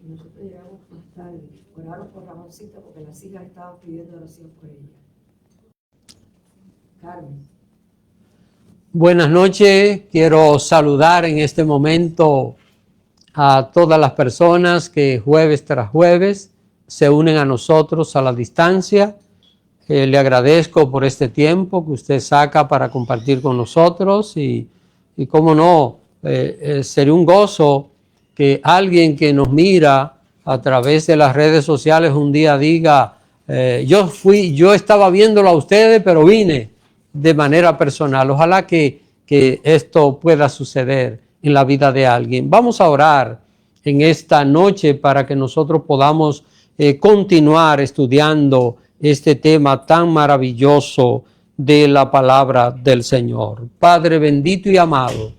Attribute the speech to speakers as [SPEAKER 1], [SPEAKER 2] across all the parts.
[SPEAKER 1] Nosotros llegamos más tarde. Oraron por Ramoncita porque las hijas estaban pidiendo oración por ella. Carmen.
[SPEAKER 2] Buenas noches. Quiero saludar en este momento a todas las personas que jueves tras jueves se unen a nosotros a la distancia. Le agradezco por este tiempo que usted saca para compartir con nosotros y cómo no, sería un gozo que alguien que nos mira a través de las redes sociales un día diga, yo estaba viéndolo a ustedes, pero vine de manera personal. Ojalá que esto pueda suceder en la vida de alguien. Vamos a orar en esta noche para que nosotros podamos continuar estudiando este tema tan maravilloso de la palabra del Señor. Padre bendito y amado,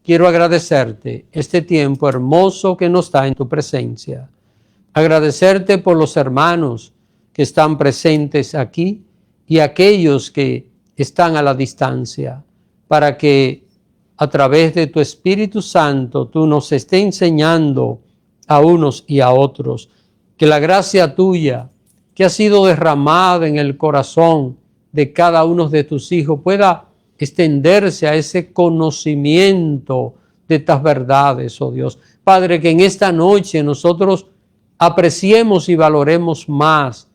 [SPEAKER 2] quiero agradecerte este tiempo hermoso que nos da en tu presencia. Agradecerte por los hermanos que están presentes aquí y aquellos que están a la distancia, para que a través de tu Espíritu Santo tú nos estés enseñando a unos y a otros, que la gracia tuya que ha sido derramada en el corazón de cada uno de tus hijos pueda extenderse a ese conocimiento de estas verdades, oh Dios. Padre, que en esta noche nosotros apreciemos y valoremos más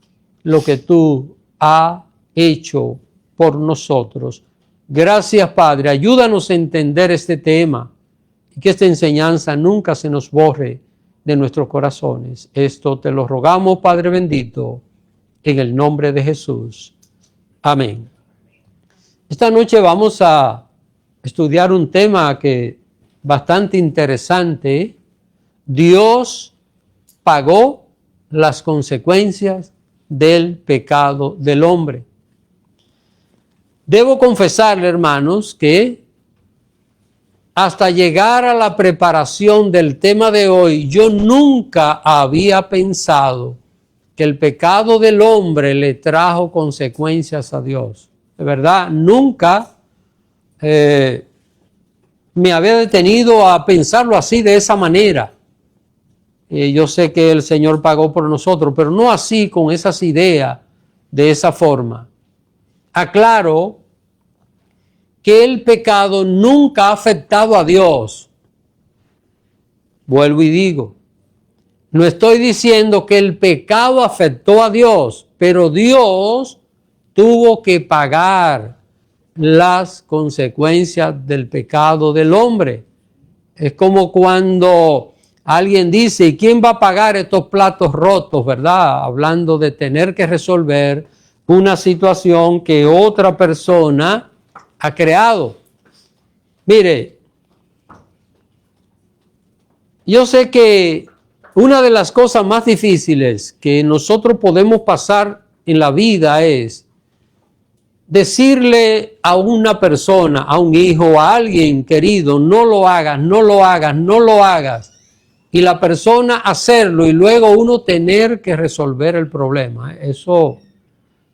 [SPEAKER 2] lo que tú has hecho por nosotros. Gracias, Padre. Ayúdanos a entender este tema y que esta enseñanza nunca se nos borre de nuestros corazones. Esto te lo rogamos, Padre bendito, en el nombre de Jesús. Amén. Esta noche vamos a estudiar un tema que bastante interesante. Dios pagó las consecuencias del pecado del hombre. Debo confesarle, hermanos, que hasta llegar a la preparación del tema de hoy, yo nunca había pensado que el pecado del hombre le trajo consecuencias a Dios. De verdad, nunca me había detenido a pensarlo así, de esa manera. Yo sé que el Señor pagó por nosotros, pero no así, con esas ideas, de esa forma. Aclaro que el pecado nunca ha afectado a Dios. Vuelvo y digo, no estoy diciendo que el pecado afectó a Dios, pero Dios tuvo que pagar las consecuencias del pecado del hombre. Es como cuando alguien dice, ¿y quién va a pagar estos platos rotos, verdad? Hablando de tener que resolver una situación que otra persona ha creado. Mire, yo sé que una de las cosas más difíciles que nosotros podemos pasar en la vida es decirle a una persona, a un hijo, a alguien querido, no lo hagas, no lo hagas, no lo hagas. Y la persona hacerlo y luego uno tener que resolver el problema. Eso,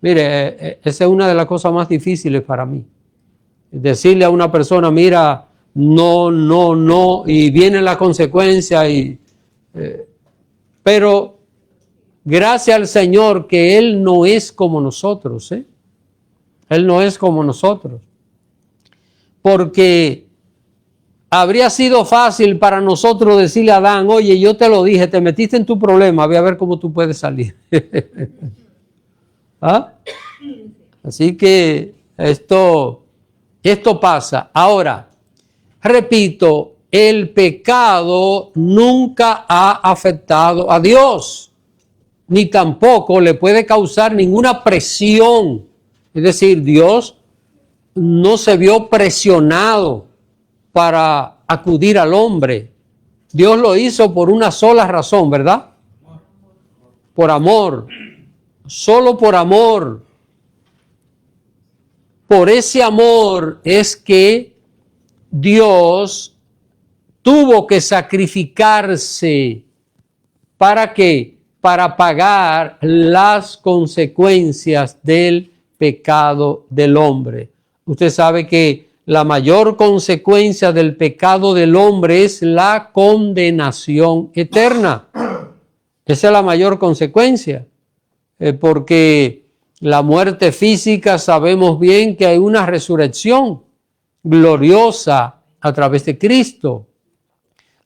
[SPEAKER 2] mire, esa es una de las cosas más difíciles para mí. Decirle a una persona, mira, no, y viene la consecuencia. Pero gracias al Señor que Él no es como nosotros, ¿eh? Él no es como nosotros. Porque habría sido fácil para nosotros decirle a Adán, oye, yo te lo dije, te metiste en tu problema, voy a ver cómo tú puedes salir. ¿Ah? Así que esto pasa. Ahora, repito, el pecado nunca ha afectado a Dios, ni tampoco le puede causar ninguna presión. Es decir, Dios no se vio presionado para acudir al hombre. Dios lo hizo por una sola razón, ¿verdad? Por amor. Solo por amor. Por ese amor es que Dios tuvo que sacrificarse. ¿Para qué? Para pagar las consecuencias del pecado del hombre. Usted sabe que la mayor consecuencia del pecado del hombre es la condenación eterna. Esa es la mayor consecuencia, porque la muerte física sabemos bien que hay una resurrección gloriosa a través de Cristo.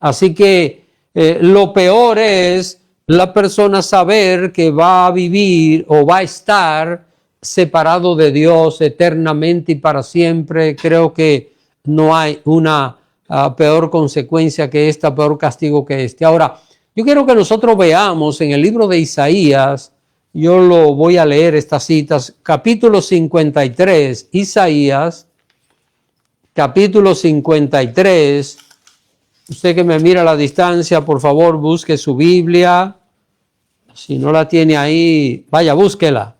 [SPEAKER 2] Así que lo peor es la persona saber que va a vivir o va a estar separado de Dios eternamente y para siempre. Creo que no hay una peor consecuencia que esta, peor castigo que este. Ahora, yo quiero que nosotros veamos en el libro de Isaías, yo lo voy a leer estas citas, capítulo 53, Isaías, capítulo 53. Usted que me mira a la distancia, por favor, busque su Biblia. Si no la tiene ahí, vaya, búsquela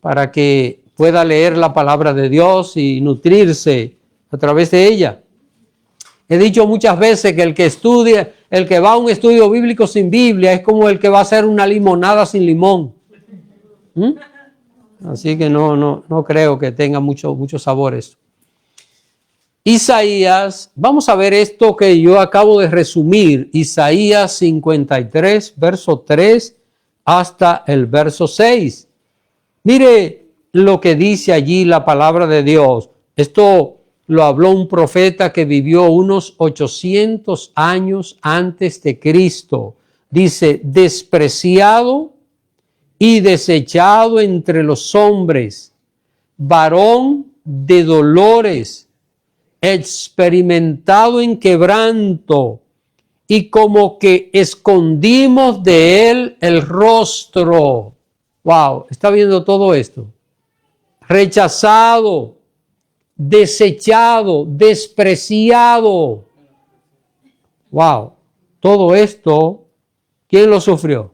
[SPEAKER 2] para que pueda leer la palabra de Dios y nutrirse a través de ella. He dicho muchas veces que el que estudia, el que va a un estudio bíblico sin Biblia es como el que va a hacer una limonada sin limón. Así que no creo que tenga mucho sabor esto. Isaías, vamos a ver esto que yo acabo de resumir, Isaías 53, verso 3 hasta el verso 6. Mire lo que dice allí la palabra de Dios. Esto lo habló un profeta que vivió unos 800 años antes de Cristo. Dice, despreciado y desechado entre los hombres, varón de dolores, experimentado en quebranto, y como que escondimos de él el rostro. Wow, ¿está viendo todo esto? Rechazado, desechado, despreciado. Wow, todo esto, ¿quién lo sufrió?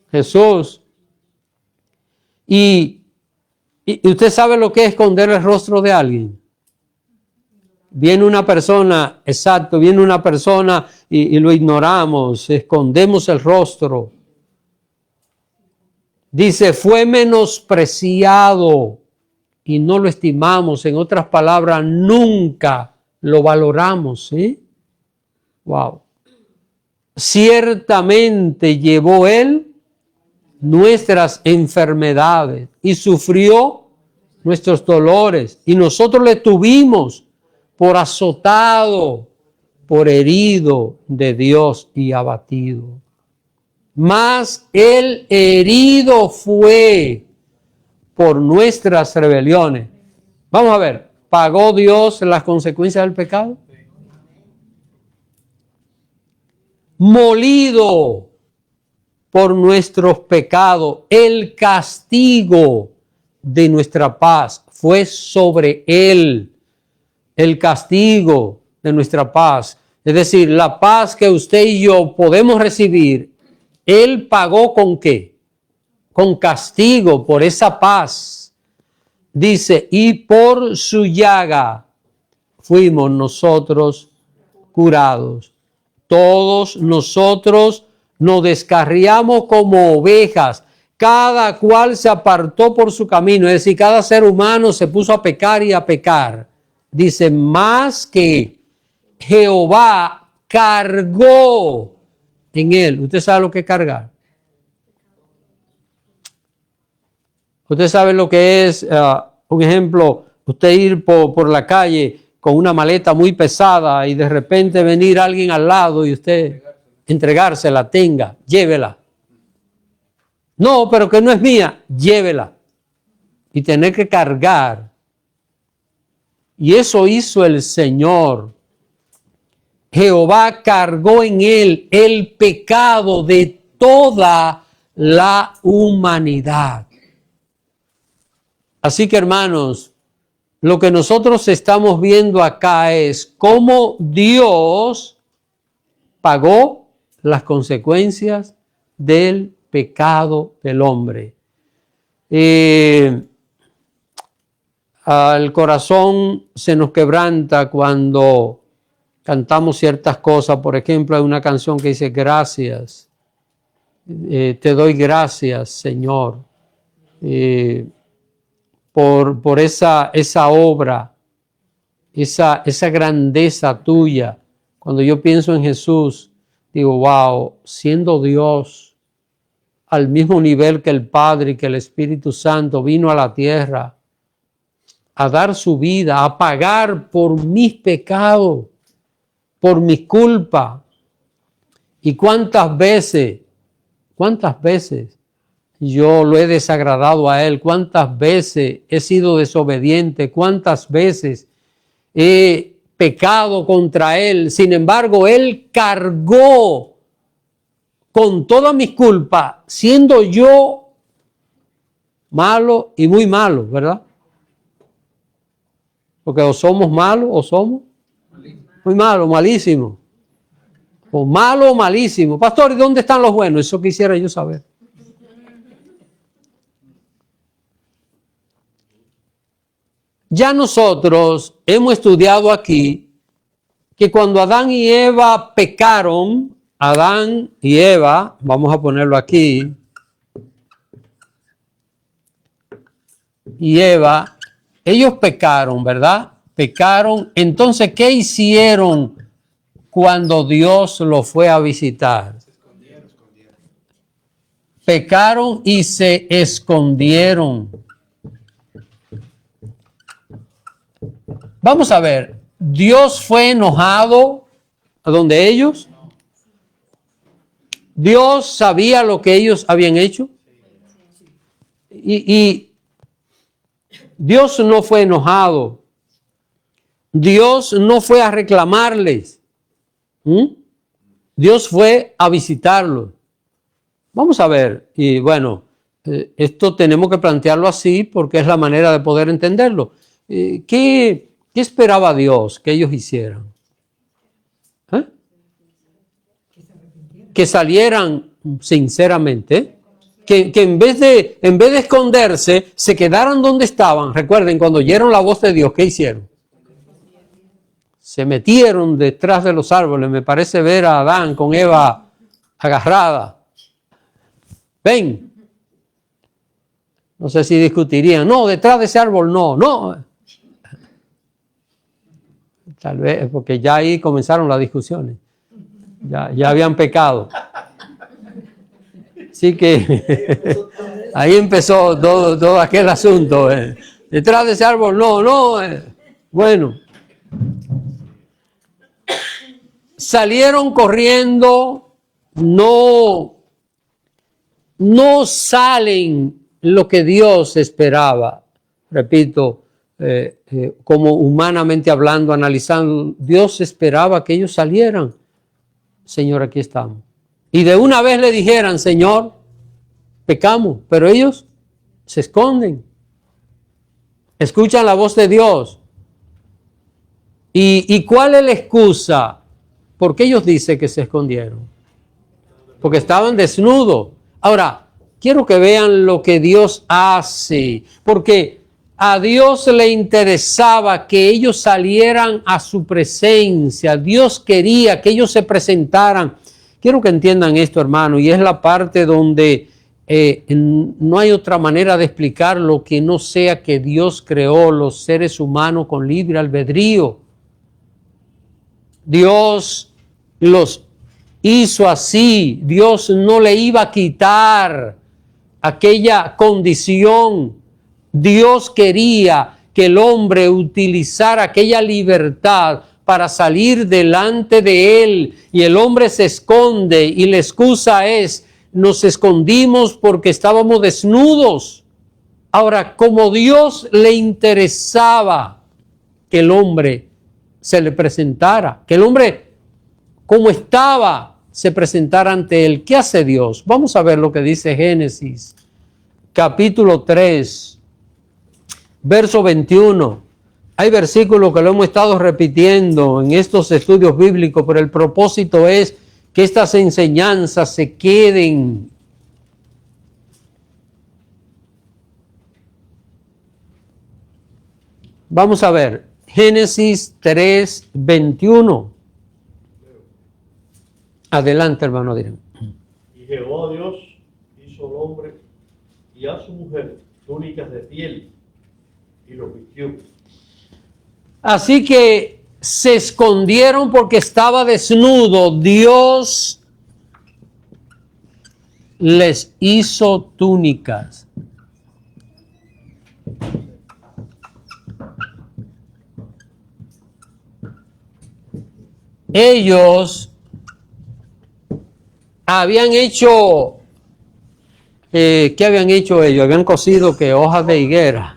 [SPEAKER 2] Jesús. Y usted sabe lo que es esconder el rostro de alguien. Viene una persona, exacto, viene una persona y lo ignoramos, escondemos el rostro. Dice, fue menospreciado y no lo estimamos. En otras palabras, nunca lo valoramos. ¿Sí? Wow. Ciertamente llevó él nuestras enfermedades y sufrió nuestros dolores. Y nosotros le tuvimos por azotado, por herido de Dios y abatido. Mas el herido fue por nuestras rebeliones. Vamos a ver, ¿pagó Dios las consecuencias del pecado? Molido por nuestros pecados, el castigo de nuestra paz fue sobre él. El castigo de nuestra paz, es decir, la paz que usted y yo podemos recibir, él pagó ¿con qué? Con castigo por esa paz. Dice, y por su llaga fuimos nosotros curados. Todos nosotros nos descarriamos como ovejas, cada cual se apartó por su camino, es decir, cada ser humano se puso a pecar y a pecar. Dice, más que Jehová cargó en él. ¿Usted sabe lo que es cargar? Usted sabe lo que es, un ejemplo, usted ir por la calle con una maleta muy pesada y de repente venir alguien al lado y usted entregársela, tenga, llévela. No, pero que no es mía, llévela. Y tener que cargar. Y eso hizo el Señor. Jehová cargó en él el pecado de toda la humanidad. Así que, hermanos, lo que nosotros estamos viendo acá es cómo Dios pagó las consecuencias del pecado del hombre. El corazón se nos quebranta cuando cantamos ciertas cosas. Por ejemplo, hay una canción que dice, gracias, te doy gracias, Señor, por esa obra, esa grandeza tuya. Cuando yo pienso en Jesús, Digo, wow, siendo Dios al mismo nivel que el Padre y que el Espíritu Santo vino a la tierra a dar su vida, a pagar por mis pecados, por mi culpa. ¿Y cuántas veces yo lo he desagradado a Él? ¿Cuántas veces he sido desobediente? ¿Cuántas veces he pecado contra Él? Sin embargo, Él cargó con todas mis culpas, siendo yo malo y muy malo, ¿verdad? Porque o somos malos o somos muy malos, malísimos. O malo o malísimo. Pastor, ¿y dónde están los buenos? Eso quisiera yo saber. Ya nosotros hemos estudiado aquí que cuando Adán y Eva pecaron, Adán y Eva, vamos a ponerlo aquí, y Eva, ellos pecaron, ¿verdad? Pecaron. Entonces, ¿qué hicieron cuando Dios los fue a visitar? Pecaron y se escondieron. Vamos a ver, ¿Dios fue enojado a donde ellos? ¿Dios sabía lo que ellos habían hecho? Y Dios no fue enojado. Dios no fue a reclamarles. Dios fue a visitarlos. Vamos a ver, y bueno, esto tenemos que plantearlo así porque es la manera de poder entenderlo. ¿Qué esperaba Dios que ellos hicieran? Que salieran sinceramente, que en vez de esconderse, se quedaran donde estaban. Recuerden, cuando oyeron la voz de Dios, ¿qué hicieron? Se metieron detrás de los árboles. Me parece ver a Adán con Eva agarrada. Ven. No sé si discutirían. No, detrás de ese árbol no. Tal vez, porque ya ahí comenzaron las discusiones. Ya habían pecado. Así que ahí empezó todo aquel asunto. Detrás de ese árbol no. Bueno. Salieron corriendo, no salen lo que Dios esperaba. Repito, como humanamente hablando, analizando, Dios esperaba que ellos salieran. Señor, aquí estamos. Y de una vez le dijeran, Señor, pecamos, pero ellos se esconden. Escuchan la voz de Dios. ¿Y cuál es la excusa? ¿Por qué ellos dicen que se escondieron? Porque estaban desnudos. Ahora, quiero que vean lo que Dios hace, porque a Dios le interesaba que ellos salieran a su presencia. Dios quería que ellos se presentaran. Quiero que entiendan esto, hermano, y es la parte donde no hay otra manera de explicarlo que no sea que Dios creó los seres humanos con libre albedrío. Dios los hizo así. Dios no le iba a quitar aquella condición. Dios quería que el hombre utilizara aquella libertad para salir delante de Él, y el hombre se esconde y la excusa es: nos escondimos porque estábamos desnudos. Ahora, como Dios le interesaba que el hombre se le presentara, que el hombre como estaba se presentara ante Él, ¿qué hace Dios? Vamos a ver lo que dice Génesis, capítulo 3, verso 21. Hay versículos que lo hemos estado repitiendo en estos estudios bíblicos, pero el propósito es que estas enseñanzas se queden. Vamos a ver, Génesis 3, 21. Adelante, hermano Dirán.
[SPEAKER 3] Y Jehová Dios hizo al hombre y a su mujer túnicas de piel y los vistió.
[SPEAKER 2] Así que se escondieron porque estaba desnudo. Dios les hizo túnicas. Ellos habían hecho, ¿qué habían hecho ellos? Habían cosido que hojas de higuera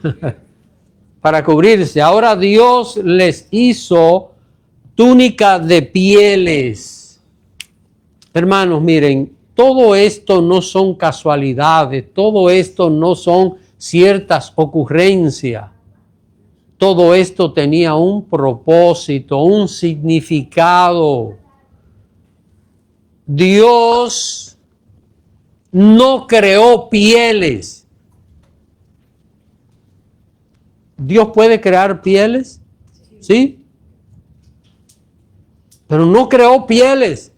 [SPEAKER 2] para cubrirse. Ahora Dios les hizo túnicas de pieles. Hermanos, miren, todo esto no son casualidades, todo esto no son ciertas ocurrencias. Todo esto tenía un propósito, un significado. Dios no creó pieles. ¿Dios puede crear pieles? ¿Sí? Pero no creó pieles.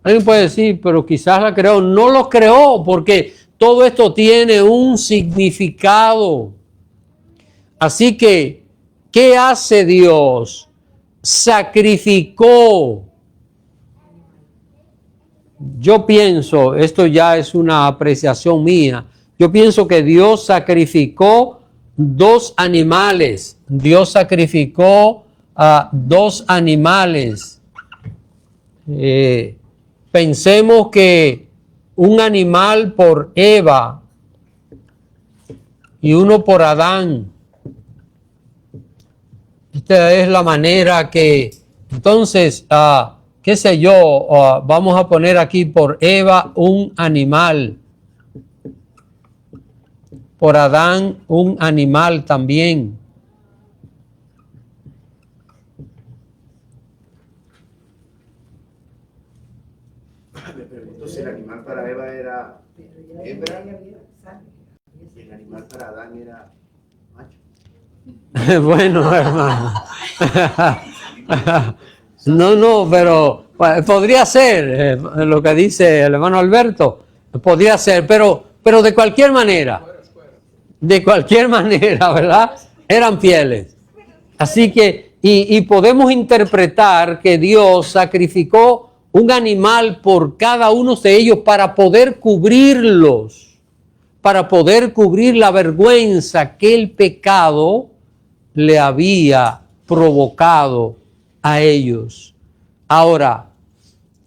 [SPEAKER 2] Alguien puede decir, pero quizás la creó. No lo creó porque todo esto tiene un significado. Así que, ¿qué hace Dios? Sacrificó. Yo pienso, esto ya es una apreciación mía, yo pienso que Dios sacrificó 2 animales. Dios sacrificó a 2 animales. Pensemos que un animal por Eva y uno por Adán. Esta es la manera que, entonces, qué sé yo, vamos a poner aquí por Eva un animal. Por Adán un animal también.
[SPEAKER 4] Me pregunto si el animal para Eva era hembra y el animal para Adán era macho.
[SPEAKER 2] Bueno, hermano. No, pero podría ser lo que dice el hermano Alberto. Podría ser, pero de cualquier manera. De cualquier manera, ¿verdad? Eran pieles. Así que, y podemos interpretar que Dios sacrificó un animal por cada uno de ellos para poder cubrirlos, para poder cubrir la vergüenza que el pecado le había provocado a ellos. Ahora,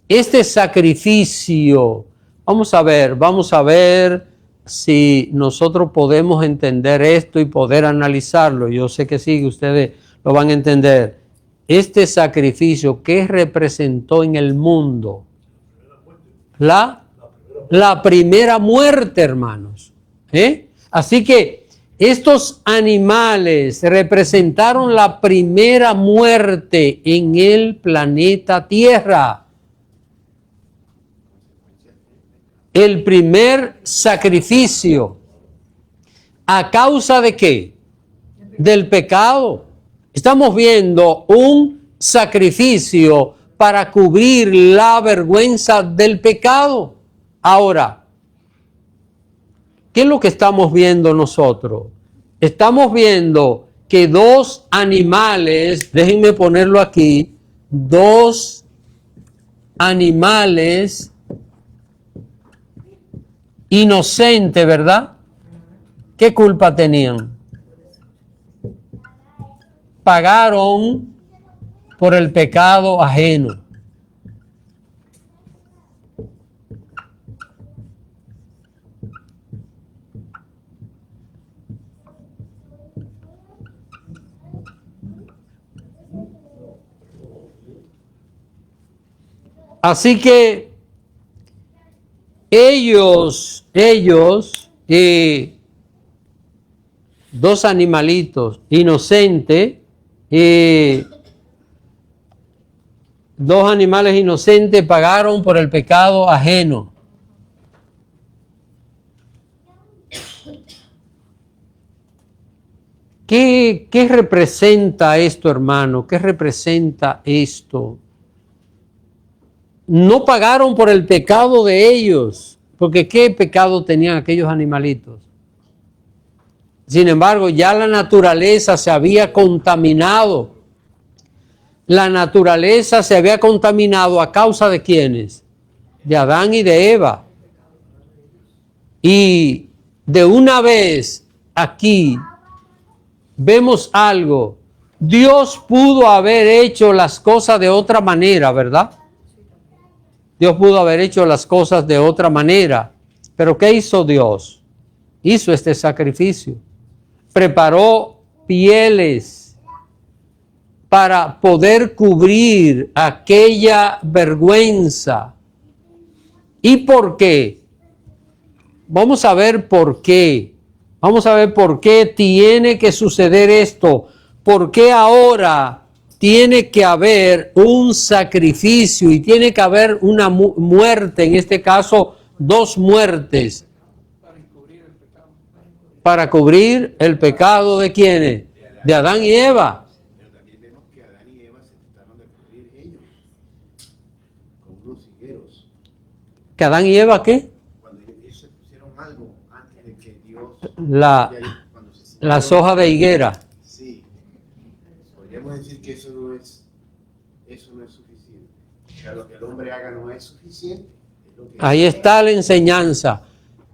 [SPEAKER 2] este sacrificio, vamos a ver si nosotros podemos entender esto y poder analizarlo. Yo sé que sí, ustedes lo van a entender. Este sacrificio, ¿qué representó en el mundo? La primera muerte, hermanos. Así que estos animales representaron la primera muerte en el planeta Tierra. El primer sacrificio. ¿A causa de qué? Del pecado. Estamos viendo un sacrificio para cubrir la vergüenza del pecado. Ahora, ¿qué es lo que estamos viendo nosotros? Estamos viendo que 2 animales, déjenme ponerlo aquí, 2 animales inocentes, ¿verdad? ¿Qué culpa tenían? Pagaron por el pecado ajeno. Así que ellos, 2 animalitos inocentes, 2 animales inocentes pagaron por el pecado ajeno. ¿Qué representa esto, hermano? ¿Qué representa esto? No pagaron por el pecado de ellos, porque ¿qué pecado tenían aquellos animalitos? Sin embargo, ya la naturaleza se había contaminado. La naturaleza se había contaminado a causa de ¿quiénes? De Adán y de Eva. Y de una vez aquí vemos algo. Dios pudo haber hecho las cosas de otra manera, ¿verdad? Dios pudo haber hecho las cosas de otra manera. Pero ¿qué hizo Dios? Hizo este sacrificio. Preparó pieles para poder cubrir aquella vergüenza. ¿Y por qué? Vamos a ver por qué. Vamos a ver por qué tiene que suceder esto. ¿Por qué ahora tiene que haber un sacrificio y tiene que haber una muerte? En este caso, 2 muertes. Para cubrir el pecado ¿de quiénes? De Adán y Eva.
[SPEAKER 4] Pero también vemos que Adán y Eva se trataron de cubrir ellos con unos higueros.
[SPEAKER 2] ¿Que Adán y Eva qué?
[SPEAKER 4] Cuando ellos se pusieron algo antes de que Dios... cuando se
[SPEAKER 2] Las hojas de higuera.
[SPEAKER 4] Sí. Podríamos decir que eso no es suficiente. O sea, lo que el hombre haga no es suficiente. Es lo que
[SPEAKER 2] Ahí está la enseñanza.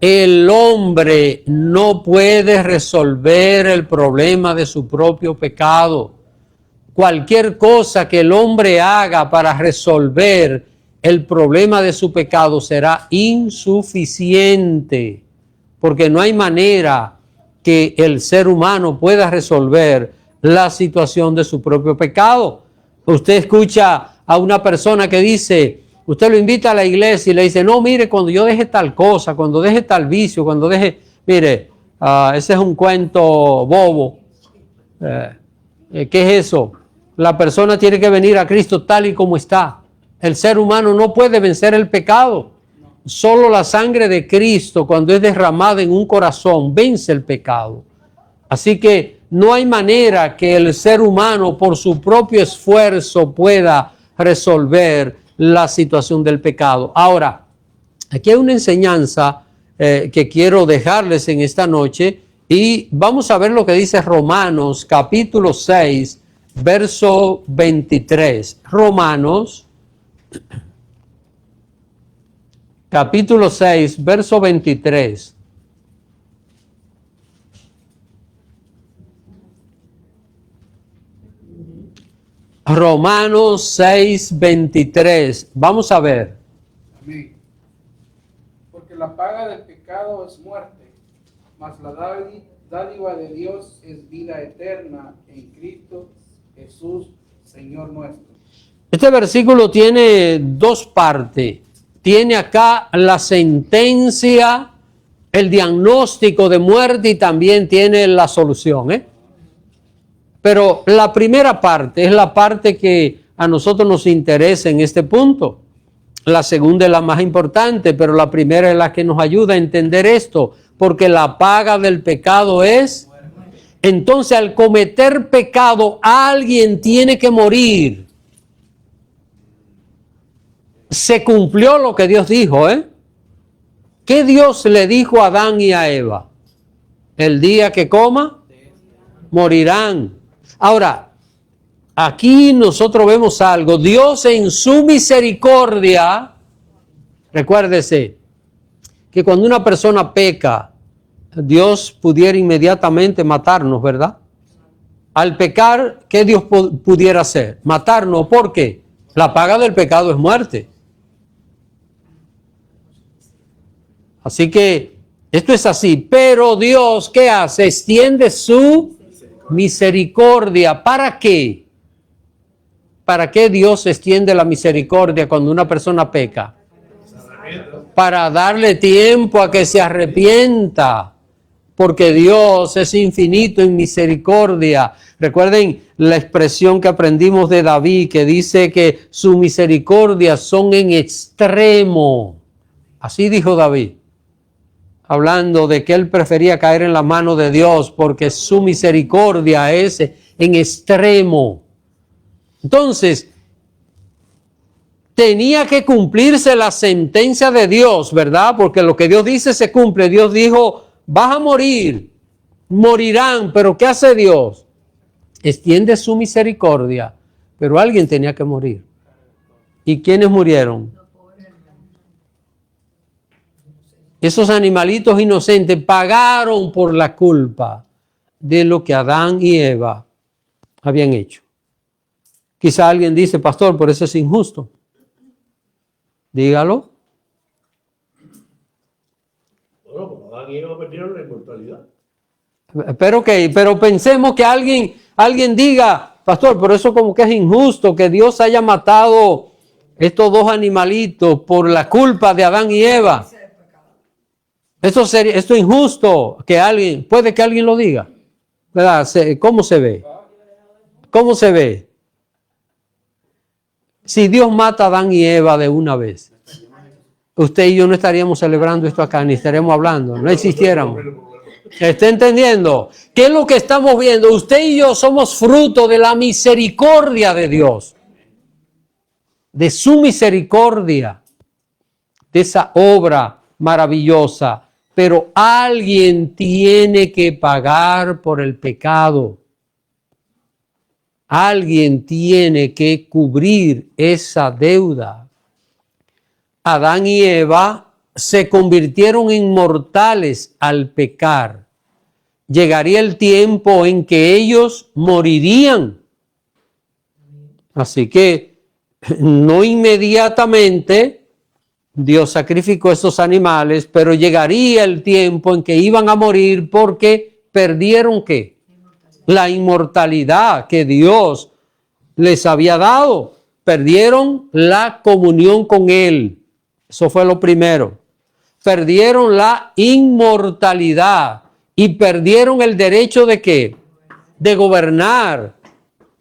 [SPEAKER 2] El hombre no puede resolver el problema de su propio pecado. Cualquier cosa que el hombre haga para resolver el problema de su pecado será insuficiente, porque no hay manera que el ser humano pueda resolver la situación de su propio pecado. Usted escucha a una persona que dice, usted lo invita a la iglesia y le dice, no, mire, cuando yo deje tal cosa, cuando deje tal vicio, cuando deje, mire, ese es un cuento bobo. ¿Qué es eso? La persona tiene que venir a Cristo tal y como está. El ser humano no puede vencer el pecado. Solo la sangre de Cristo, cuando es derramada en un corazón, vence el pecado. Así que no hay manera que el ser humano por su propio esfuerzo pueda resolver la situación del pecado. Ahora, aquí hay una enseñanza que quiero dejarles en esta noche y vamos a ver lo que dice Romanos capítulo 6, verso 23. Romanos capítulo 6, verso 23. Romanos 6, 23. Vamos a ver.
[SPEAKER 5] Amén. Porque la paga del pecado es muerte, mas la dádiva de Dios es vida eterna en Cristo Jesús, Señor nuestro.
[SPEAKER 2] Este versículo tiene 2 partes. Tiene acá la sentencia, el diagnóstico de muerte y también tiene la solución, Pero la primera parte es la parte que a nosotros nos interesa en este punto. La segunda es la más importante, pero la primera es la que nos ayuda a entender esto, porque la paga del pecado es... Entonces, al cometer pecado, alguien tiene que morir. Se cumplió lo que Dios dijo, ¿Qué Dios le dijo a Adán y a Eva? El día que coma, morirán. Ahora, aquí nosotros vemos algo. Dios en su misericordia, recuérdese que cuando una persona peca, Dios pudiera inmediatamente matarnos, ¿verdad? Al pecar, ¿qué Dios pudiera hacer? Matarnos. ¿Por qué? La paga del pecado es muerte. Así que esto es así. Pero Dios, ¿qué hace? Extiende su misericordia. ¿Para qué? ¿Para qué Dios extiende la misericordia cuando una persona peca? Para darle tiempo a que se arrepienta. Porque Dios es infinito en misericordia. Recuerden la expresión que aprendimos de David, que dice que su misericordia son en extremo. Así dijo David, hablando de que él prefería caer en la mano de Dios porque su misericordia es en extremo. Entonces, tenía que cumplirse la sentencia de Dios, ¿verdad? Porque lo que Dios dice se cumple. Dios dijo, vas a morir, morirán, pero ¿qué hace Dios? Extiende su misericordia, pero alguien tenía que morir. ¿Y quiénes murieron? Esos animalitos inocentes pagaron por la culpa de lo que Adán y Eva habían hecho. Quizá alguien dice, pastor, por eso es injusto. Dígalo.
[SPEAKER 3] Bueno, como Adán y Eva perdieron la inmortalidad.
[SPEAKER 2] Pero pensemos que alguien diga, pastor, por eso como que es injusto que Dios haya matado estos dos animalitos por la culpa de Adán y Eva. Esto es injusto puede que alguien lo diga, ¿verdad? ¿Cómo se ve? ¿Cómo se ve? Si Dios mata a Adán y Eva de una vez, usted y yo no estaríamos celebrando esto acá, ni estaríamos hablando, no existiéramos. ¿Está entendiendo? ¿Qué es lo que estamos viendo? Usted y yo somos fruto de la misericordia de Dios, de su misericordia, de esa obra maravillosa. Pero alguien tiene que pagar por el pecado. Alguien tiene que cubrir esa deuda. Adán y Eva se convirtieron en mortales al pecar. Llegaría el tiempo en que ellos morirían. Así que no inmediatamente Dios sacrificó esos animales, pero llegaría el tiempo en que iban a morir porque perdieron ¿qué? La inmortalidad que Dios les había dado. Perdieron la comunión con Él. Eso fue lo primero. Perdieron la inmortalidad y perdieron el derecho de ¿qué? De gobernar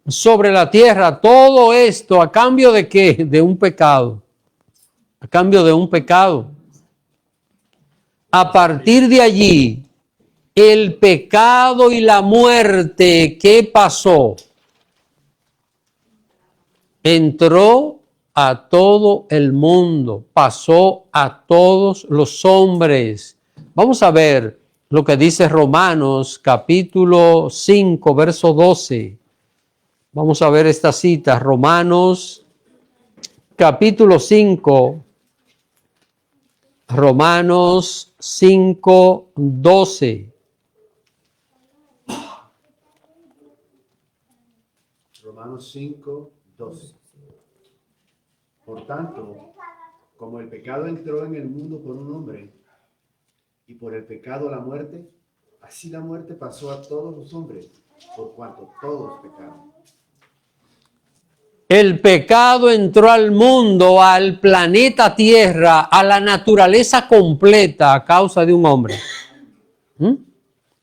[SPEAKER 2] sobre la tierra. Todo esto a cambio de ¿qué? De un pecado. A cambio de un pecado. A partir de allí, el pecado y la muerte, ¿qué pasó? Entró a todo el mundo, pasó a todos los hombres. Vamos a ver lo que dice Romanos capítulo 5, verso 12. Vamos a ver esta cita, Romanos capítulo 5, Romanos 5, 12.
[SPEAKER 4] Romanos 5, 12. Por tanto, como el pecado entró en el mundo por un hombre, y por el pecado la muerte, así la muerte pasó a todos los hombres, por cuanto todos pecaron.
[SPEAKER 2] El pecado entró al mundo, al planeta Tierra, a la naturaleza completa a causa de un hombre.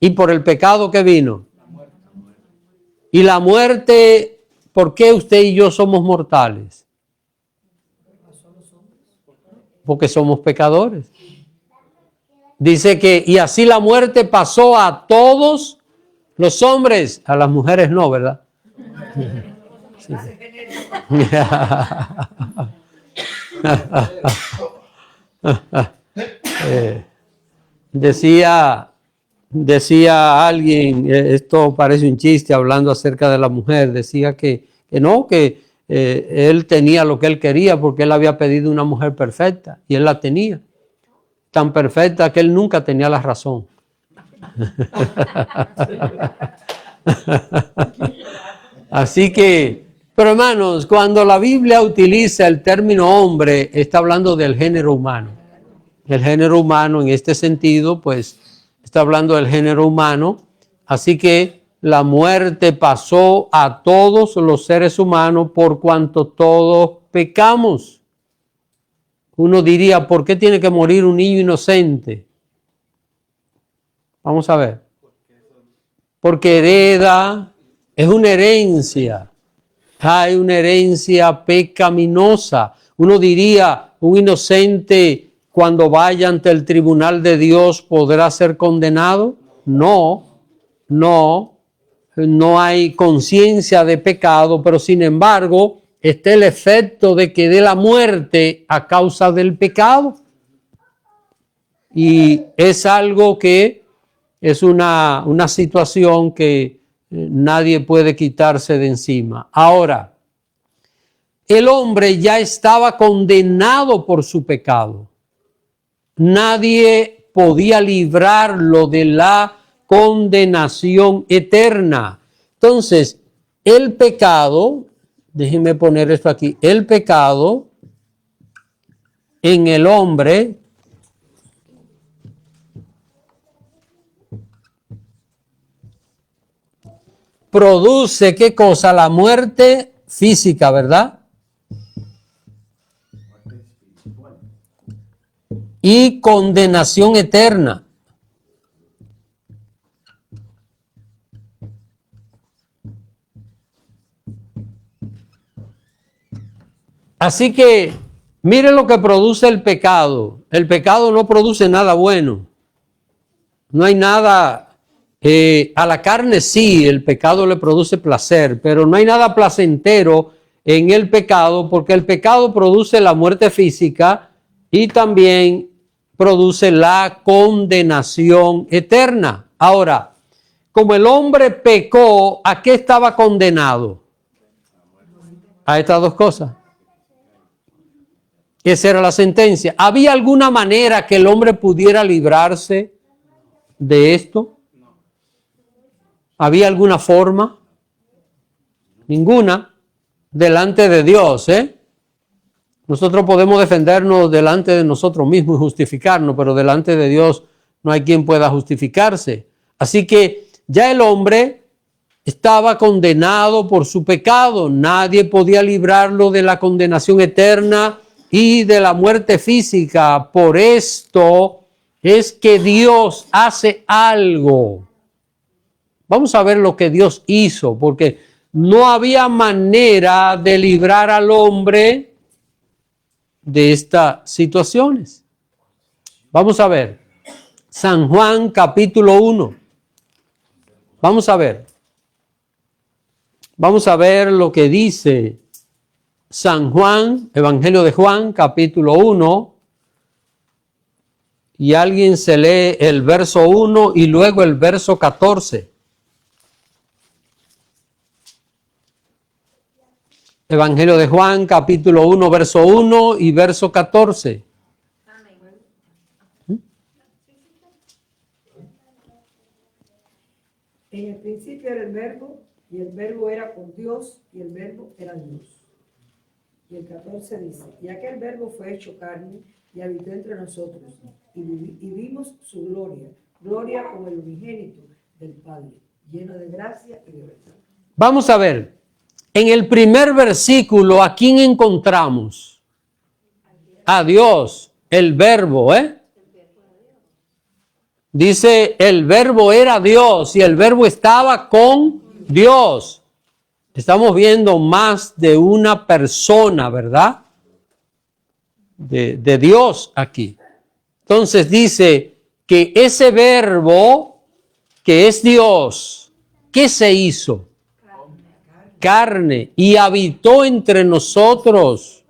[SPEAKER 2] Y por el pecado que vino. Y la muerte, ¿por qué usted y yo somos mortales? Porque somos pecadores. Dice que, y así la muerte pasó a todos los hombres, a las mujeres no, ¿verdad? Sí. Decía alguien, esto parece un chiste hablando acerca de la mujer, decía que él tenía lo que él quería porque él había pedido una mujer perfecta y él la tenía, tan perfecta que él nunca tenía la razón. Así que, pero hermanos, cuando la Biblia utiliza el término hombre, está hablando del género humano. El género humano en este sentido, pues, está hablando del género humano. Así que la muerte pasó a todos los seres humanos por cuanto todos pecamos. Uno diría, ¿por qué tiene que morir un niño inocente? Vamos a ver. Porque hereda, es una herencia. Hay una herencia pecaminosa. Uno diría, un inocente cuando vaya ante el tribunal de Dios podrá ser condenado. No hay conciencia de pecado, pero sin embargo está el efecto de que de la muerte a causa del pecado. Y es algo que es una situación que nadie puede quitarse de encima. Ahora, el hombre ya estaba condenado por su pecado. nadie podía librarlo de la condenación eterna. Entonces, el pecado, déjenme poner esto aquí, el pecado en el hombre produce, ¿qué cosa? La muerte física, ¿verdad? Y condenación eterna. Así que miren lo que produce el pecado. El pecado no produce nada bueno. No hay nada, a la carne sí, el pecado le produce placer, pero no hay nada placentero en el pecado, porque el pecado produce la muerte física y también produce la condenación eterna. Ahora, como el hombre pecó, ¿a qué estaba condenado? A estas dos cosas. Esa era la sentencia. ¿Había alguna manera que el hombre pudiera librarse de esto? ¿Había alguna forma? Ninguna. Delante de Dios, Nosotros podemos defendernos delante de nosotros mismos y justificarnos, pero delante de Dios no hay quien pueda justificarse. Así que ya el hombre estaba condenado por su pecado. Nadie podía librarlo de la condenación eterna y de la muerte física. Por esto es que Dios hace algo. Vamos a ver lo que Dios hizo, porque no había manera de librar al hombre de estas situaciones. Vamos a ver. San Juan capítulo 1. Vamos a ver. Vamos a ver lo que dice San Juan, Evangelio de Juan, capítulo 1, y alguien se lee el verso 1 y luego el verso 14. Evangelio de Juan, capítulo 1, verso 1 y verso 14.
[SPEAKER 1] En el principio era el verbo, y el verbo era con Dios, y el verbo era Dios. Y el 14 dice, y aquel verbo fue hecho carne, y habitó entre nosotros, y vimos su gloria, gloria como el unigénito del Padre, lleno de gracia y de verdad.
[SPEAKER 2] Vamos a ver, en el primer versículo, ¿a quién encontramos? A Dios, el verbo, Dice, el verbo era Dios y el verbo estaba con Dios. Estamos viendo más de una persona, ¿verdad? De Dios aquí. Entonces dice que ese verbo que es Dios, ¿qué se hizo? Carne, y habitó entre nosotros.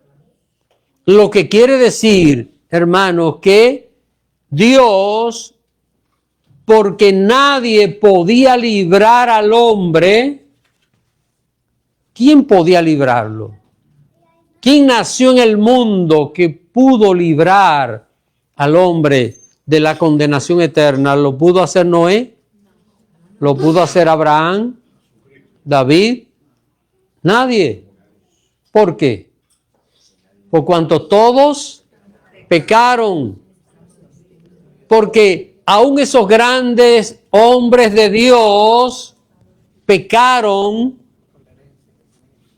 [SPEAKER 2] Lo que quiere decir, hermanos, que Dios, porque nadie podía librar al hombre, ¿quién podía librarlo? ¿Quién nació en el mundo que pudo librar al hombre de la condenación eterna? ¿Lo pudo hacer Noé? ¿Lo pudo hacer Abraham? ¿David? Nadie. ¿Por qué? Por cuanto todos pecaron. Porque aún esos grandes hombres de Dios pecaron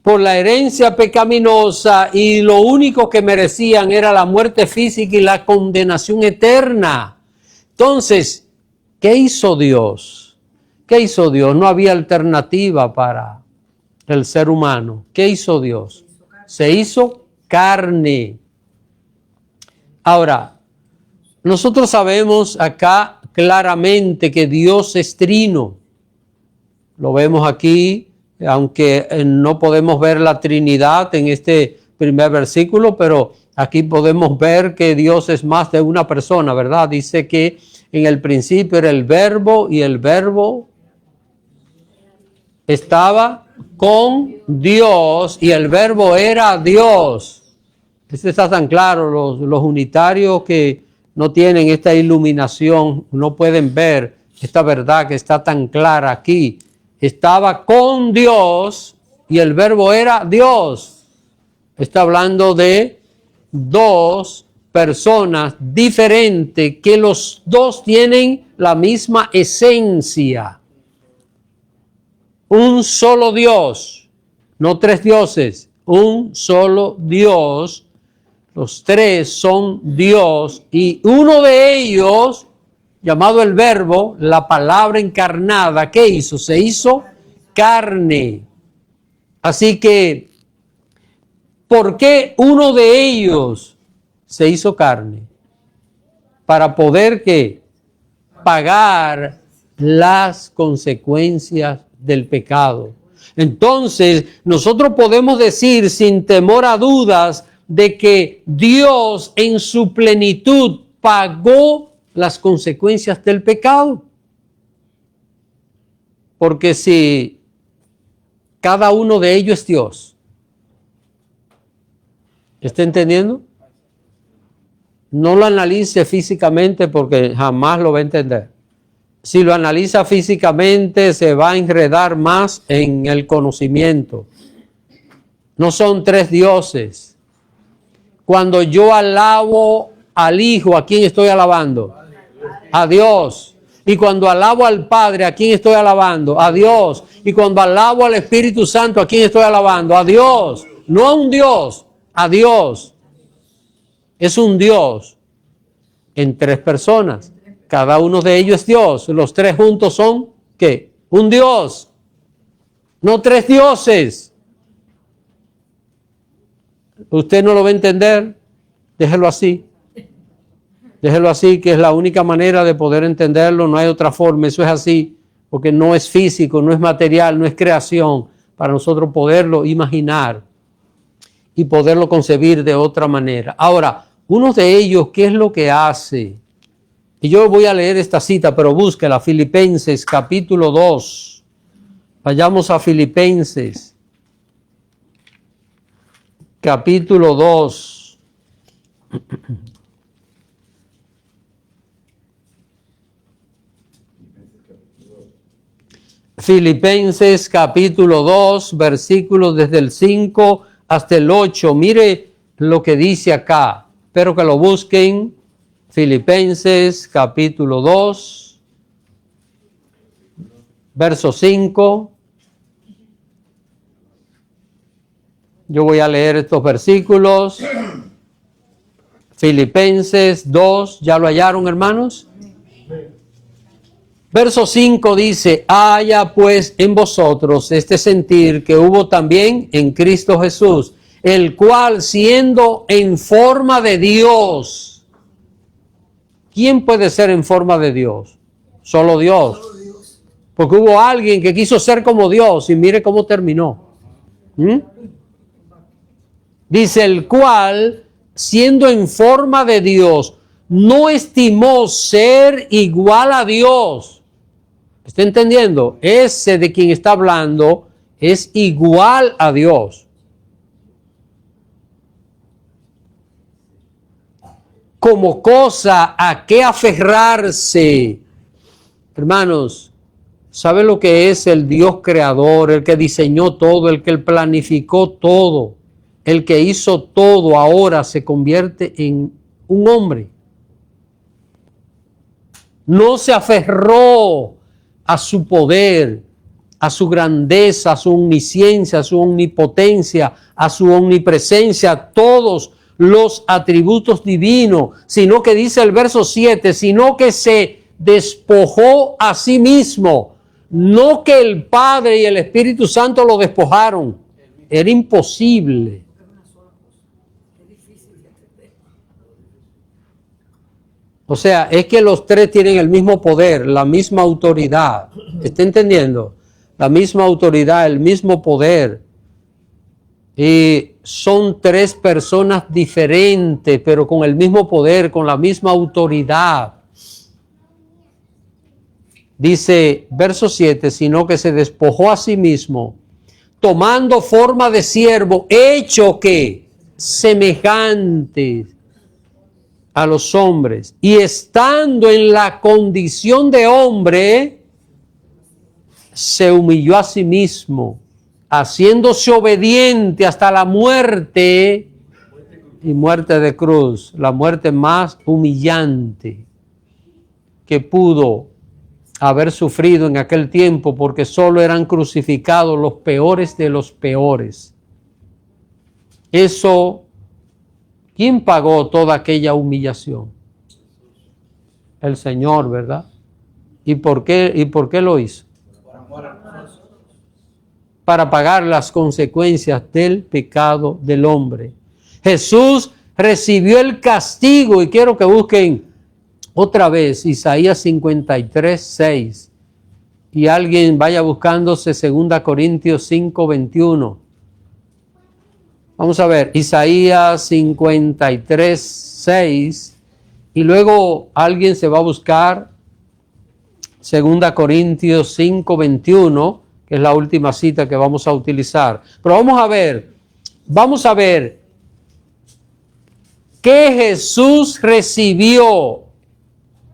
[SPEAKER 2] por la herencia pecaminosa y lo único que merecían era la muerte física y la condenación eterna. Entonces, ¿qué hizo Dios? ¿Qué hizo Dios? No había alternativa para el ser humano. ¿Qué hizo Dios? Se hizo carne. Ahora, nosotros sabemos acá claramente que Dios es trino. Lo vemos aquí, aunque no podemos ver la Trinidad en este primer versículo, pero aquí podemos ver que Dios es más de una persona, ¿verdad? Dice que en el principio era el verbo y el verbo estaba con Dios y el verbo era Dios. Esto está tan claro, los unitarios que no tienen esta iluminación, no pueden ver esta verdad que está tan clara aquí. Estaba con Dios y el verbo era Dios. Está hablando de dos personas diferentes que los dos tienen la misma esencia. Un solo Dios, no tres dioses, un solo Dios. Los tres son Dios y uno de ellos, llamado el Verbo, la palabra encarnada, ¿qué hizo? Se hizo carne. Así que, ¿por qué uno de ellos se hizo carne? Para poder ¿qué? Pagar las consecuencias del pecado. Entonces, nosotros podemos decir sin temor a dudas de que Dios en su plenitud pagó las consecuencias del pecado. Porque si cada uno de ellos es Dios, ¿está entendiendo? No lo analice físicamente porque jamás lo va a entender. Si lo analiza físicamente se va a enredar más en el conocimiento. No son tres dioses. Cuando yo alabo al Hijo, ¿a quién estoy alabando? A Dios. Y cuando alabo al Padre, ¿a quién estoy alabando? A Dios. Y cuando alabo al Espíritu Santo, ¿a quién estoy alabando? A Dios. No a un Dios, a Dios. Es un Dios en tres personas. Cada uno de ellos es Dios. Los tres juntos son, ¿qué? Un Dios. No tres dioses. Usted no lo va a entender, déjelo así. Déjelo así, que es la única manera de poder entenderlo, no hay otra forma, eso es así, porque no es físico, no es material, no es creación, para nosotros poderlo imaginar y poderlo concebir de otra manera. Ahora, uno de ellos, ¿qué es lo que hace? Y yo voy a leer esta cita, pero búsquela, Filipenses capítulo 2. Vayamos a Filipenses. Capítulo 2. Filipenses capítulo 2, versículos desde el 5 hasta el 8. Mire lo que dice acá. Espero que lo busquen. Filipenses capítulo 2, verso 5. Yo voy a leer estos versículos. Filipenses 2, ¿ya lo hallaron, hermanos? Verso 5 dice, haya pues en vosotros este sentir que hubo también en Cristo Jesús, el cual siendo en forma de Dios. ¿Quién puede ser en forma de Dios? Solo Dios. Porque hubo alguien que quiso ser como Dios y mire cómo terminó. Dice, el cual, siendo en forma de Dios, no estimó ser igual a Dios. ¿Está entendiendo? Ese de quien está hablando es igual a Dios. Como cosa a qué aferrarse. Hermanos, ¿sabe lo que es el Dios creador, el que diseñó todo, el que planificó todo? El que hizo todo ahora se convierte en un hombre. No se aferró a su poder, a su grandeza, a su omnisciencia, a su omnipotencia, a su omnipresencia, a todos los atributos divinos, sino que dice el verso 7, sino que se despojó a sí mismo, no que el Padre y el Espíritu Santo lo despojaron. Era imposible. O sea, es que los tres tienen el mismo poder, la misma autoridad. ¿Está entendiendo? La misma autoridad, el mismo poder. Y son tres personas diferentes, pero con el mismo poder, con la misma autoridad. Dice, verso 7, sino que se despojó a sí mismo, tomando forma de siervo, hecho que semejante a los hombres, y estando en la condición de hombre, se humilló a sí mismo, haciéndose obediente hasta la muerte y muerte de cruz, la muerte más humillante que pudo haber sufrido en aquel tiempo, porque solo eran crucificados los peores de los peores. Eso, ¿quién pagó toda aquella humillación? El Señor, ¿verdad? ¿Y por qué lo hizo?
[SPEAKER 5] Por amor a nosotros.
[SPEAKER 2] Para pagar las consecuencias del pecado del hombre. Jesús recibió el castigo, y quiero que busquen otra vez Isaías 53, 6, y alguien vaya buscándose 2 Corintios 5, 21. Vamos a ver, Isaías 53, 6, y luego alguien se va a buscar 2 Corintios 5, 21, que es la última cita que vamos a utilizar. Pero vamos a ver que Jesús recibió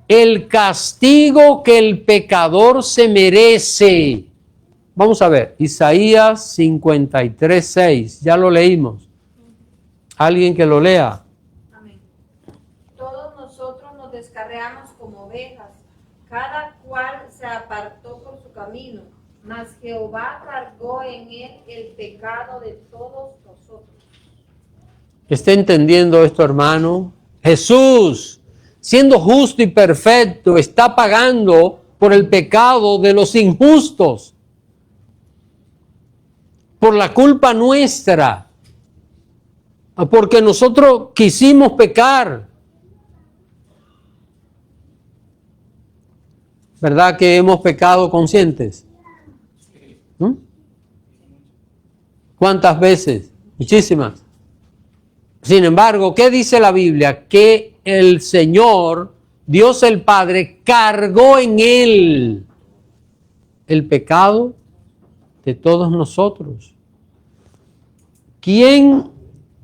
[SPEAKER 2] el castigo que el pecador se merece. Vamos a ver, Isaías 53, 6, ya lo leímos. ¿Alguien que lo lea?
[SPEAKER 6] Amén. Todos nosotros nos descarriamos como ovejas, cada cual se apartó por su camino, mas Jehová cargó en él el pecado de todos nosotros.
[SPEAKER 2] ¿Está entendiendo esto, hermano? Jesús, siendo justo y perfecto, está pagando por el pecado de los injustos, por la culpa nuestra, porque nosotros quisimos pecar. ¿Verdad que hemos pecado conscientes? ¿Mm? ¿Cuántas veces? Muchísimas. Sin embargo, ¿qué dice la Biblia? Que el Señor, Dios el Padre, cargó en él el pecado de todos nosotros. ¿Quién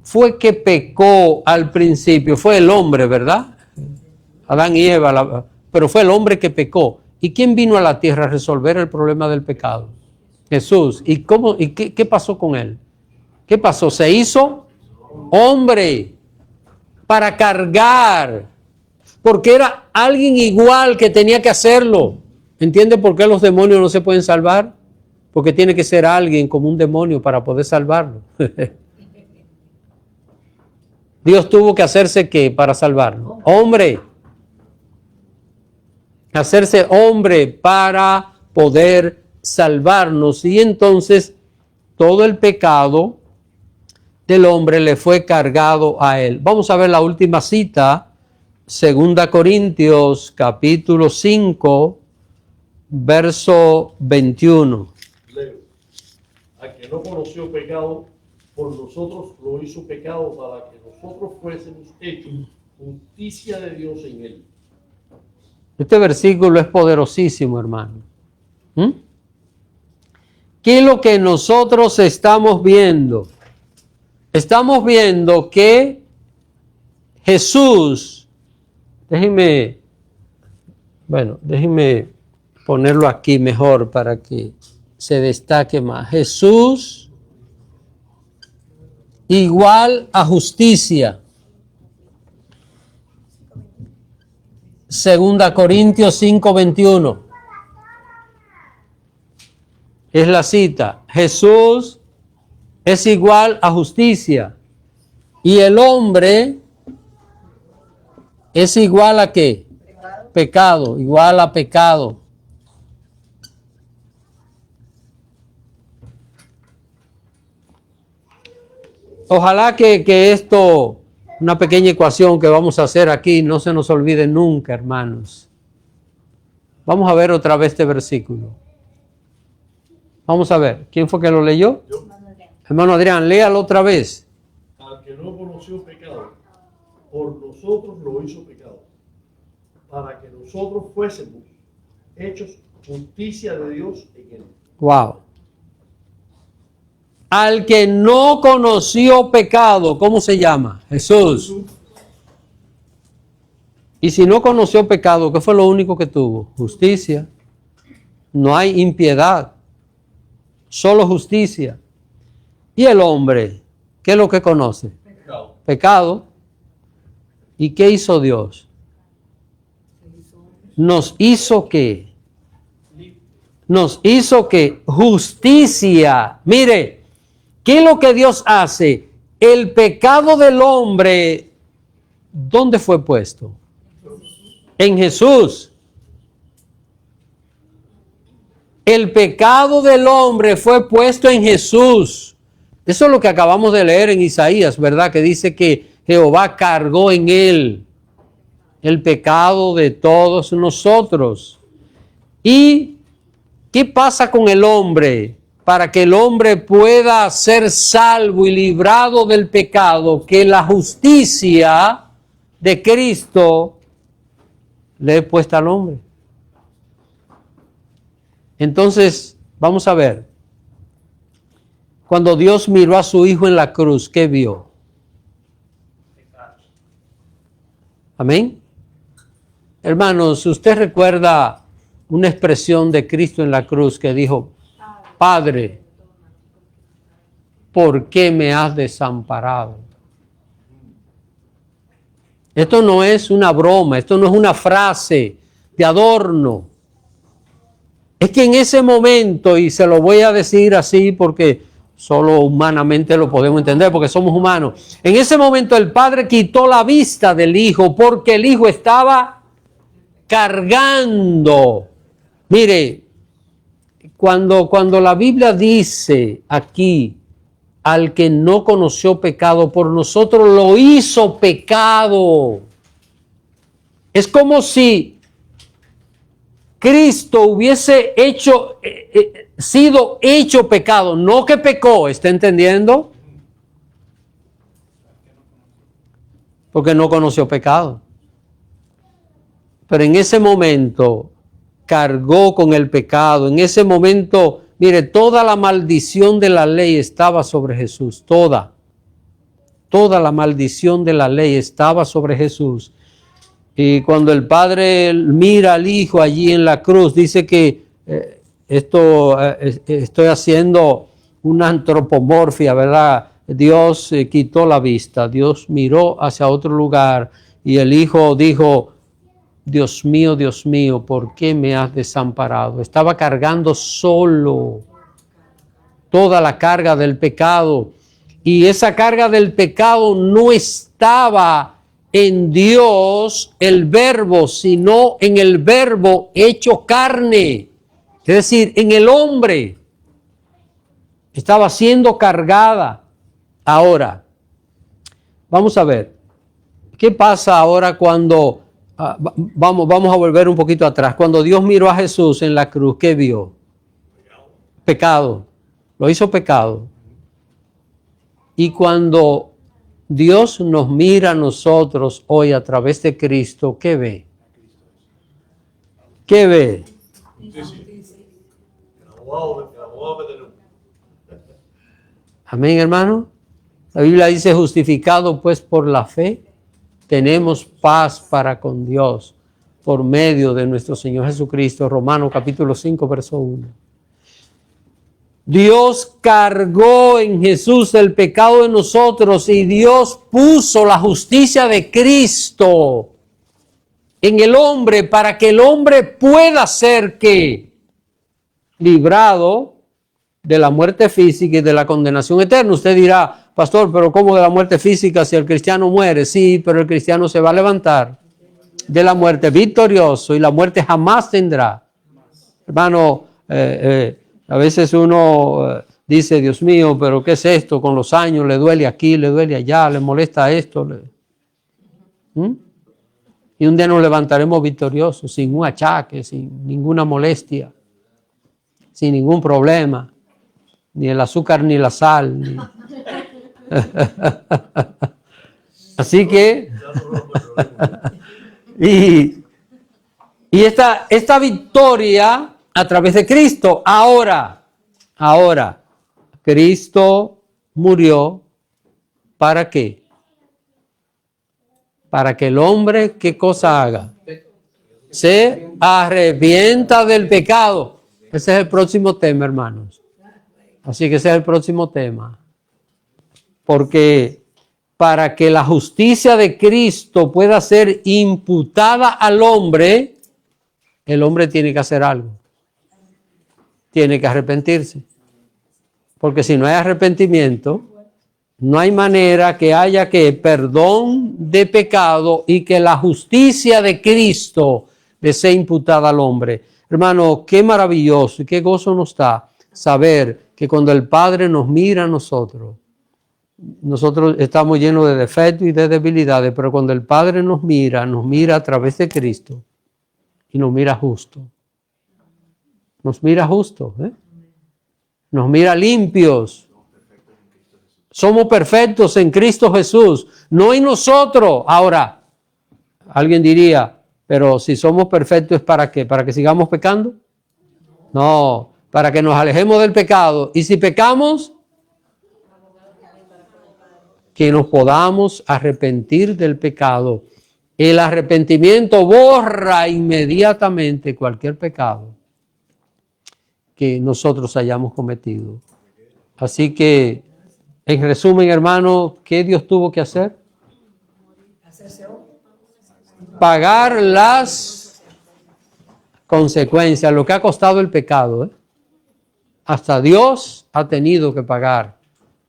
[SPEAKER 2] fue que pecó al principio? Fue el hombre, ¿verdad? Adán y Eva, pero fue el hombre que pecó. ¿Y quién vino a la tierra a resolver el problema del pecado? Jesús. ¿Y qué pasó con él? ¿Qué pasó? Se hizo hombre para cargar, porque era alguien igual que tenía que hacerlo. ¿Entiende por qué los demonios no se pueden salvar? Porque tiene que ser alguien como un demonio para poder salvarlo. Dios tuvo que hacerse ¿qué para salvarlo? Hombre. Hacerse hombre para poder salvarnos. Y entonces todo el pecado del hombre le fue cargado a él. Vamos a ver la última cita, 2 Corintios capítulo 5, verso 21.
[SPEAKER 3] Leo. A que no conoció pecado, por nosotros lo hizo pecado para que nosotros fuésemos hechos justicia de Dios en él.
[SPEAKER 2] Este versículo es poderosísimo, hermano. ¿Qué es lo que nosotros estamos viendo? Estamos viendo que Jesús, déjenme ponerlo aquí mejor para que se destaque más. Jesús igual a justicia. 2 Corintios 5, 21. Es la cita. Jesús es igual a justicia. Y el hombre es igual a ¿qué? Pecado, igual a pecado. Ojalá que esto, una pequeña ecuación que vamos a hacer aquí, no se nos olvide nunca, hermanos. Vamos a ver otra vez este versículo. Vamos a ver, ¿quién fue que lo leyó?
[SPEAKER 3] Yo,
[SPEAKER 2] Hermano Adrián, léalo otra vez.
[SPEAKER 3] al que no conoció pecado, por nosotros lo hizo pecado, para que nosotros fuésemos hechos justicia de Dios en él.
[SPEAKER 2] Wow. Al que no conoció pecado, ¿cómo se llama? Jesús. Y si no conoció pecado, ¿qué fue lo único que tuvo? Justicia. No hay impiedad, solo justicia. ¿Y el hombre? ¿Qué es lo que conoce?
[SPEAKER 3] Pecado.
[SPEAKER 2] Pecado. ¿Y qué hizo Dios? Nos hizo ¿qué? Nos hizo ¿qué? Justicia. Mire, ¿qué es lo que Dios hace? El pecado del hombre, ¿dónde fue puesto? En Jesús. El pecado del hombre fue puesto en Jesús. Eso es lo que acabamos de leer en Isaías, ¿verdad? Que dice que Jehová cargó en él el pecado de todos nosotros. ¿Y qué pasa con el hombre? Para que el hombre pueda ser salvo y librado del pecado, que la justicia de Cristo le he puesto al hombre. Entonces, vamos a ver. Cuando Dios miró a su Hijo en la cruz, ¿qué vio? Amén. Hermanos, ¿usted recuerda una expresión de Cristo en la cruz que dijo: Padre, ¿por qué me has desamparado? Esto no es una broma, esto no es una frase de adorno. Es que en ese momento, y se lo voy a decir así porque solo humanamente lo podemos entender porque somos humanos. En ese momento el Padre quitó la vista del Hijo porque el Hijo estaba cargando. Mire, cuando la Biblia dice aquí, al que no conoció pecado, por nosotros lo hizo pecado. Es como si Cristo hubiese sido hecho pecado, no que pecó, ¿está entendiendo? Porque no conoció pecado. Pero en ese momento cargó con el pecado. En ese momento, mire, toda la maldición de la ley estaba sobre Jesús. Toda la maldición de la ley estaba sobre Jesús. Y cuando el Padre mira al Hijo allí en la cruz, dice que estoy haciendo una antropomorfia, ¿verdad? Dios quitó la vista, Dios miró hacia otro lugar y el Hijo dijo: Dios mío, ¿por qué me has desamparado? Estaba cargando solo toda la carga del pecado. Y esa carga del pecado no estaba en Dios, el Verbo, sino en el Verbo hecho carne. Es decir, en el hombre. Estaba siendo cargada. Ahora, vamos a ver. ¿Qué pasa ahora cuando... vamos a volver un poquito atrás. Cuando Dios miró a Jesús en la cruz, ¿qué vio? Pecado. Lo hizo pecado. Y cuando Dios nos mira a nosotros hoy a través de Cristo, ¿qué ve? ¿Qué ve? Amén, hermano. La Biblia dice: justificado pues por la fe, tenemos paz para con Dios por medio de nuestro Señor Jesucristo. Romanos capítulo 5, verso 1. Dios cargó en Jesús el pecado de nosotros y Dios puso la justicia de Cristo en el hombre para que el hombre pueda ser ¿qué? Librado de la muerte física y de la condenación eterna. Usted dirá: pastor, pero ¿cómo de la muerte física si el cristiano muere? Sí, pero el cristiano se va a levantar de la muerte victorioso y la muerte jamás tendrá. Hermano, a veces uno dice: Dios mío, pero ¿qué es esto? Con los años le duele aquí, le duele allá, le molesta esto. Y un día nos levantaremos victoriosos, sin un achaque, sin ninguna molestia, sin ningún problema, ni el azúcar ni la sal. Así que, y esta victoria a través de Cristo. Ahora, Cristo murió ¿para qué? Para que el hombre, ¿qué cosa haga? Se arrepienta del pecado. Ese es el próximo tema, hermanos. Así que ese es el próximo tema. Porque para que la justicia de Cristo pueda ser imputada al hombre, el hombre tiene que hacer algo. Tiene que arrepentirse. Porque si no hay arrepentimiento, no hay manera que haya que perdón de pecado y que la justicia de Cristo le sea imputada al hombre. Hermano, qué maravilloso y qué gozo nos da saber que cuando el Padre nos mira a nosotros estamos llenos de defectos y de debilidades, pero cuando el Padre nos mira a través de Cristo y nos mira justo. Nos mira justo, nos mira limpios. Somos perfectos en Cristo Jesús, no en nosotros. Ahora, alguien diría, pero si somos perfectos, ¿para qué? ¿Para que sigamos pecando? No, para que nos alejemos del pecado. Y si pecamos, que nos podamos arrepentir del pecado. El arrepentimiento borra inmediatamente cualquier pecado que nosotros hayamos cometido. Así que, en resumen, hermano, ¿qué Dios tuvo que hacer? Pagar las consecuencias, lo que ha costado el pecado. Hasta Dios ha tenido que pagar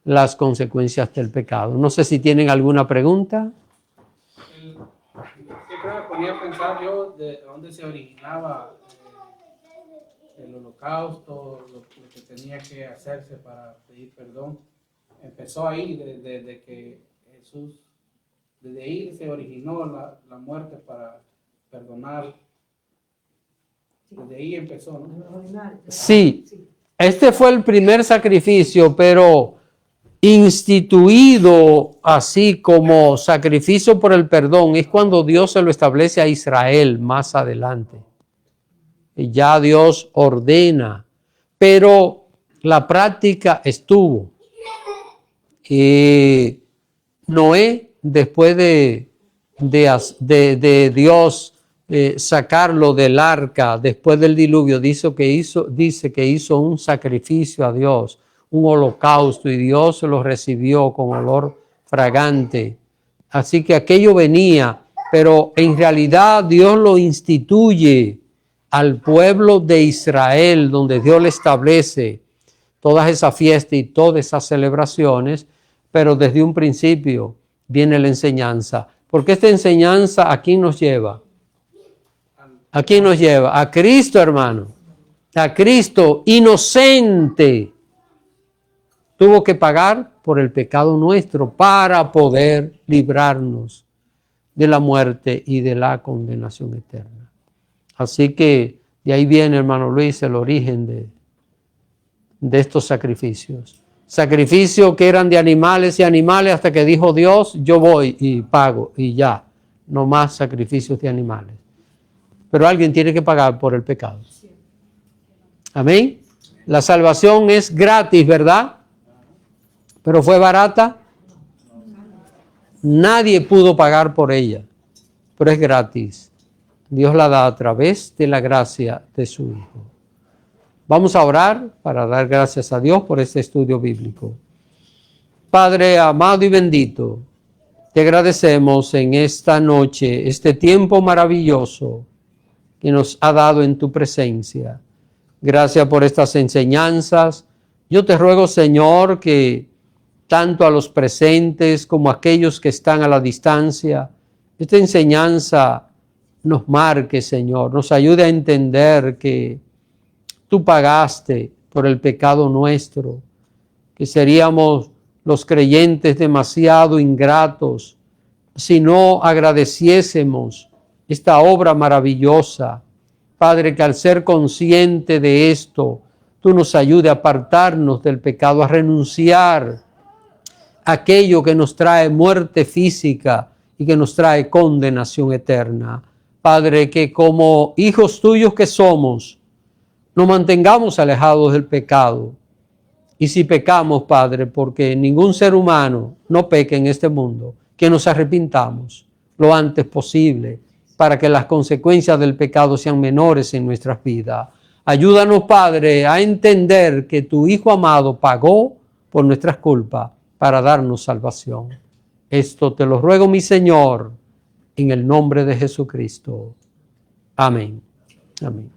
[SPEAKER 2] las consecuencias del pecado. No sé si tienen alguna pregunta.
[SPEAKER 5] Siempre me ponía a pensar yo de dónde se originaba el holocausto, lo que tenía que hacerse para pedir perdón. Empezó ahí, desde que Jesús, desde ahí se originó la muerte para perdonar. Desde ahí empezó, ¿no?
[SPEAKER 2] Sí, este fue el primer sacrificio, pero instituido así como sacrificio por el perdón es cuando Dios se lo establece a Israel más adelante. Y ya Dios ordena, pero la práctica estuvo. Y Noé, después de Dios sacarlo del arca, después del diluvio, dice que hizo un sacrificio a Dios, un holocausto, y Dios lo recibió con olor fragante. Así que aquello venía, pero en realidad Dios lo instituye al pueblo de Israel, donde Dios le establece todas esas fiestas y todas esas celebraciones, pero desde un principio viene la enseñanza. Porque esta enseñanza ¿a quién nos lleva? ¿A quién nos lleva? A Cristo, hermano. A Cristo inocente. Tuvo que pagar por el pecado nuestro para poder librarnos de la muerte y de la condenación eterna. Así que de ahí viene, hermano Luis, el origen de estos sacrificios. Sacrificios que eran de animales y animales hasta que dijo Dios, yo voy y pago y ya. No más sacrificios de animales. Pero alguien tiene que pagar por el pecado. Amén. La salvación es gratis, ¿verdad? Pero fue barata. Nadie pudo pagar por ella, pero es gratis. Dios la da a través de la gracia de su Hijo. Vamos a orar para dar gracias a Dios por este estudio bíblico. Padre amado y bendito, te agradecemos en esta noche, este tiempo maravilloso que nos ha dado en tu presencia. Gracias por estas enseñanzas. Yo te ruego, Señor, que tanto a los presentes como a aquellos que están a la distancia, esta enseñanza nos marque, Señor, nos ayude a entender que tú pagaste por el pecado nuestro, que seríamos los creyentes demasiado ingratos si no agradeciésemos esta obra maravillosa. Padre, que al ser consciente de esto, tú nos ayude a apartarnos del pecado, a renunciar a aquello que nos trae muerte física y que nos trae condenación eterna. Padre, que como hijos tuyos que somos, nos mantengamos alejados del pecado. Y si pecamos, Padre, porque ningún ser humano no peque en este mundo, que nos arrepintamos, lo antes posible, para que las consecuencias del pecado sean menores en nuestras vidas. Ayúdanos, Padre, a entender que tu Hijo amado pagó por nuestras culpas para darnos salvación. Esto te lo ruego, mi Señor, en el nombre de Jesucristo. Amén. Amén.